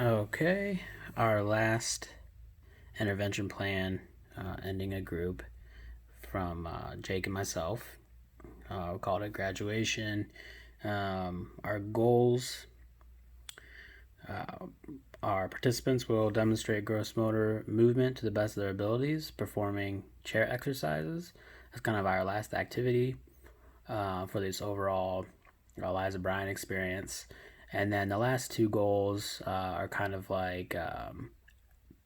Okay, our last intervention plan, ending a group from Jake and myself. We called it graduation. Our goals, our participants will demonstrate gross motor movement to the best of their abilities, performing chair exercises. That's kind of our last activity for this overall Eliza Bryan experience. And then the last two goals are kind of like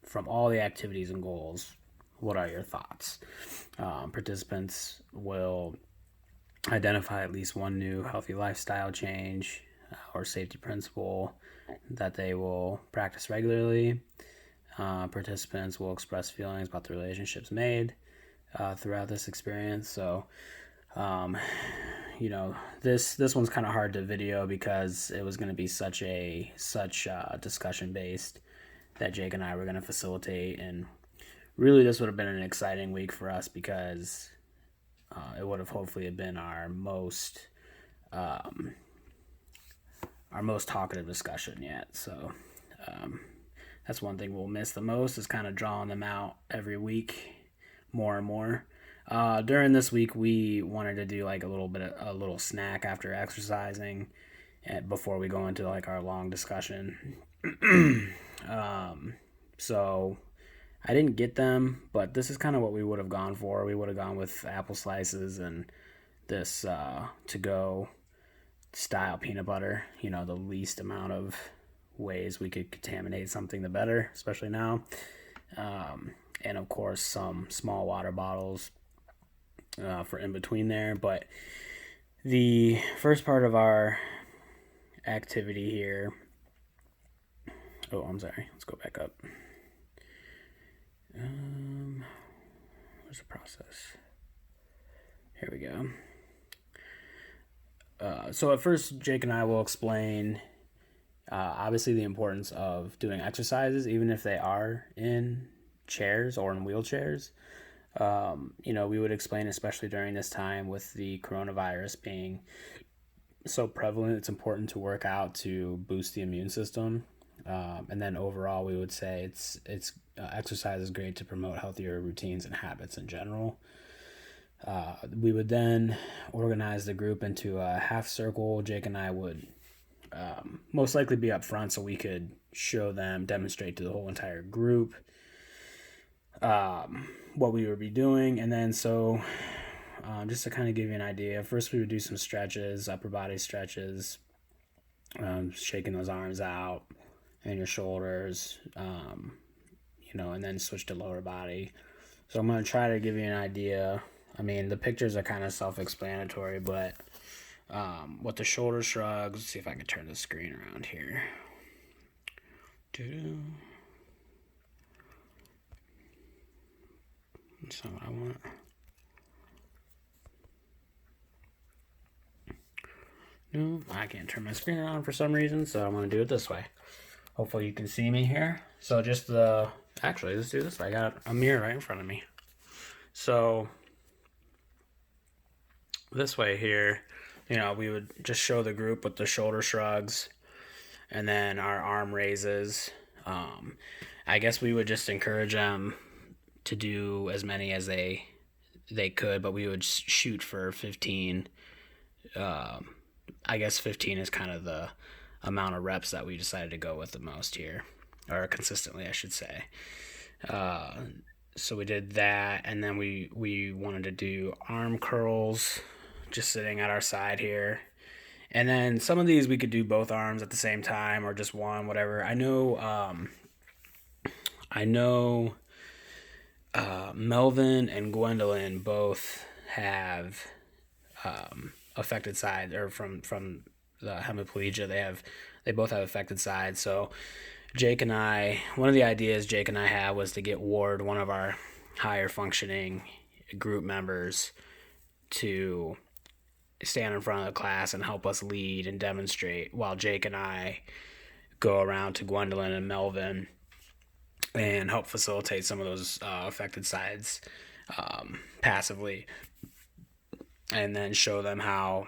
from all the activities and goals, what are your thoughts? Participants will identify at least one new healthy lifestyle change or safety principle that they will practice regularly. Participants will express feelings about the relationships made throughout this experience. So, um, this one's kind of hard to video because it was going to be such discussion based that Jake and I were going to facilitate, and really this would have been an exciting week for us because it would have hopefully been our most talkative discussion yet. So that's one thing we'll miss the most, is kind of drawing them out every week more and more. During this week, we wanted to do like a little snack after exercising, and before we go into like our long discussion. So I didn't get them, but this is kind of what we would have gone for. We would have gone with apple slices and this to go style peanut butter. The least amount of ways we could contaminate something, the better, especially now. And of course, some small water bottles for in between there. But the first part of our activity here. Oh, I'm sorry. Let's go back up. Where's the process? Here we go. So at first, Jake and I will explain, obviously, the importance of doing exercises, even if they are in chairs or in wheelchairs. We would explain, especially during this time with the coronavirus being so prevalent, it's important to work out to boost the immune system. And then overall, we would say it's exercise is great to promote healthier routines and habits in general. We would then organize the group into a half circle. Jake and I would most likely be up front so we could demonstrate to the whole entire group what we would be doing. And then just to kind of give you an idea, first we would do some stretches, upper body stretches, shaking those arms out and your shoulders, and then switch to lower body. So I'm going to try to give you an idea. I mean, the pictures are kind of self-explanatory, but what the shoulder shrugs, let's see if I can turn the screen around here. That's not what I want. No, I can't turn my screen around for some reason, so I'm going to do it this way. Hopefully you can see me here. So actually, let's do this. I got a mirror right in front of me. So this way here, we would just show the group with the shoulder shrugs and then our arm raises. I guess we would just encourage them to do as many as they could, but we would shoot for 15. I guess 15 is kind of the amount of reps that we decided to go with the most here, or consistently, I should say. So we did that, and then we wanted to do arm curls, just sitting at our side here. And then some of these we could do both arms at the same time or just one, whatever. I know Melvin and Gwendolyn both have affected sides, or from the hemiplegia. They both have affected sides. So one of the ideas Jake and I had was to get Ward, one of our higher functioning group members, to stand in front of the class and help us lead and demonstrate while Jake and I go around to Gwendolyn and Melvin and help facilitate some of those affected sides passively, and then show them how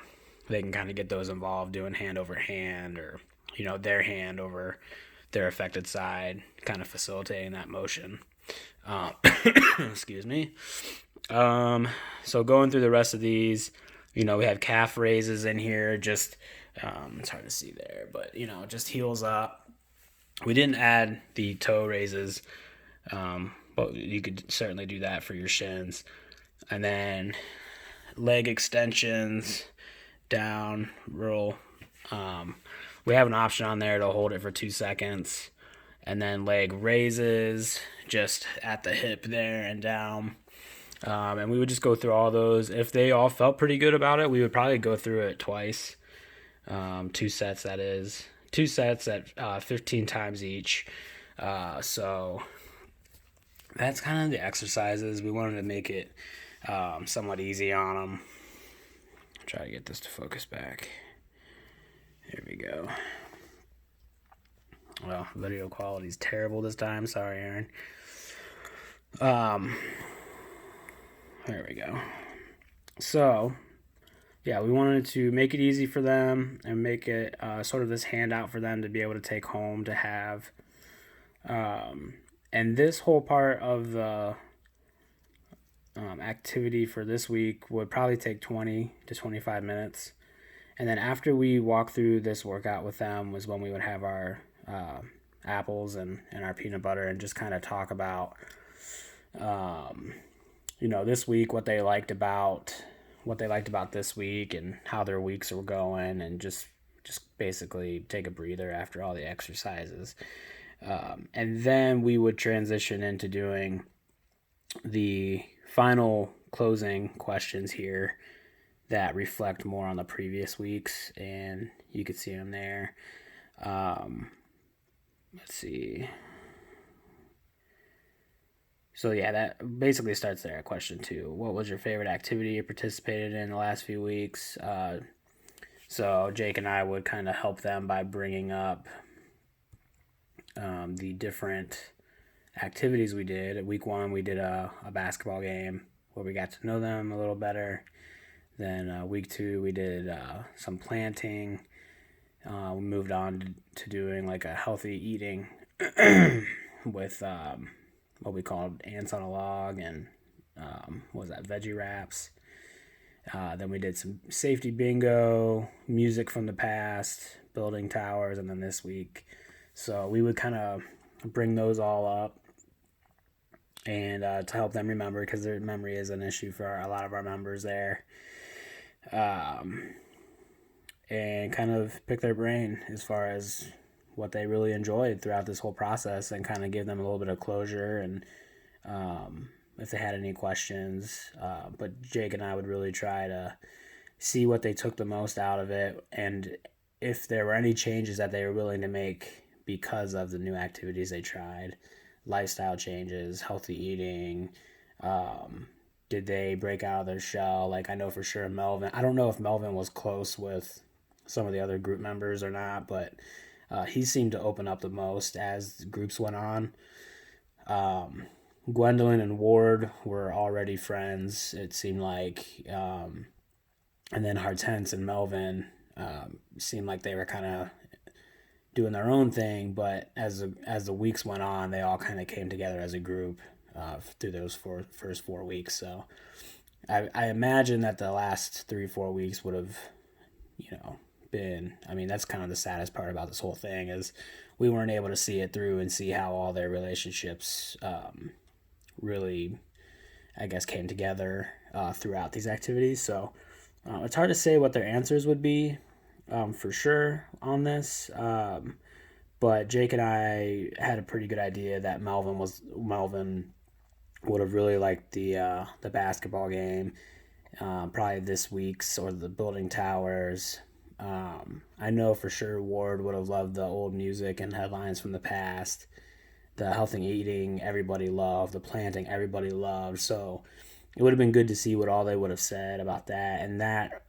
they can kind of get those involved doing hand over hand, or their hand over their affected side, kind of facilitating that motion. Excuse me. So going through the rest of these, we have calf raises in here, just, it's hard to see there, but, just heels up. We didn't add the toe raises, but you could certainly do that for your shins. And then leg extensions, down, roll. We have an option on there to hold it for 2 seconds. And then leg raises, just at the hip there and down. And we would just go through all those. If they all felt pretty good about it, we would probably go through it twice. 2 sets, that is. 2 sets at 15 times each. So that's kind of the exercises. We wanted to make it somewhat easy on them. Try to get this to focus back. There we go. Well, video quality is terrible this time. Sorry, Aaron. There we go. So, yeah, we wanted to make it easy for them and make it sort of this handout for them to be able to take home to have. And this whole part of the activity for this week would probably take 20 to 25 minutes. And then after we walk through this workout with them was when we would have our apples and our peanut butter and just kind of talk about, this week, what they liked about this week and how their weeks were going, and just basically take a breather after all the exercises. And then we would transition into doing the final closing questions here that reflect more on the previous weeks, and you could see them there. Let's see. So yeah, that basically starts there at question 2. What was your favorite activity you participated in the last few weeks? So Jake and I would kind of help them by bringing up the different activities we did. At week 1, we did a basketball game where we got to know them a little better. Then week 2, we did some planting. We moved on to doing like a healthy eating with what we called ants on a log and what was that, veggie wraps. Then we did some safety bingo, music from the past, building towers, and then this week. So we would kind of bring those all up and to help them remember, because their memory is an issue for a lot of our members there. And kind of pick their brain as far as what they really enjoyed throughout this whole process, and kind of give them a little bit of closure, and if they had any questions. But Jake and I would really try to see what they took the most out of it, and if there were any changes that they were willing to make because of the new activities they tried, lifestyle changes, healthy eating. Did they break out of their shell? Like, I know for sure Melvin, I don't know if Melvin was close with some of the other group members or not, but he seemed to open up the most as groups went on. Gwendolyn and Ward were already friends, it seemed like. And then Hortense and Melvin seemed like they were kind of doing their own thing, but as the weeks went on, they all kind of came together as a group through those first 4 weeks. So I imagine that the last 3-4 weeks would have, been, that's kind of the saddest part about this whole thing, is we weren't able to see it through and see how all their relationships really, I guess, came together throughout these activities. So it's hard to say what their answers would be for sure on this. But Jake and I had a pretty good idea that Melvin would have really liked the basketball game, probably this week's, or the building towers. I know for sure Ward would have loved the old music and headlines from the past. The healthy eating, everybody loved. The planting, everybody loved. So it would have been good to see what all they would have said about that. And that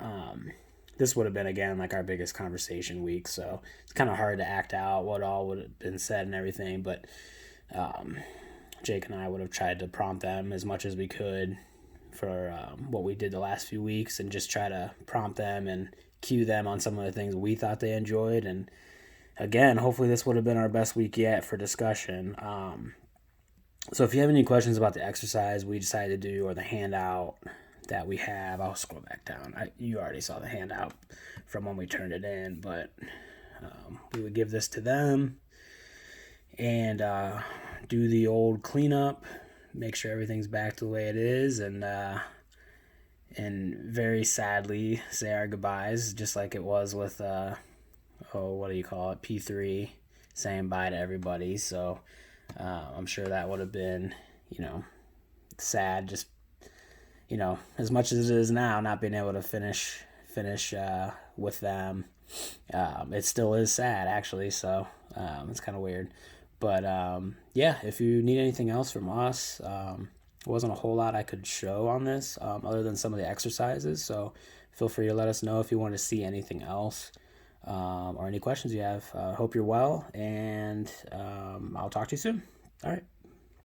this would have been, again, like our biggest conversation week. So it's kind of hard to act out what all would have been said and everything. But Jake and I would have tried to prompt them as much as we could for what we did the last few weeks, and just try to prompt them and cue them on some of the things we thought they enjoyed. And again, hopefully this would have been our best week yet for discussion. So if you have any questions about the exercise we decided to do or the handout that we have, I'll scroll back down. You already saw the handout from when we turned it in, but we would give this to them and do the old cleanup, make sure everything's back to the way it is, and very sadly say our goodbyes, just like it was with what do you call it, P3, saying bye to everybody. So I'm sure that would have been, sad, just, as much as it is now, not being able to finish with them. It still is sad, actually, so it's kind of weird. But yeah, if you need anything else from us, there wasn't a whole lot I could show on this other than some of the exercises. So feel free to let us know if you want to see anything else or any questions you have. Hope you're well, and I'll talk to you soon. All right.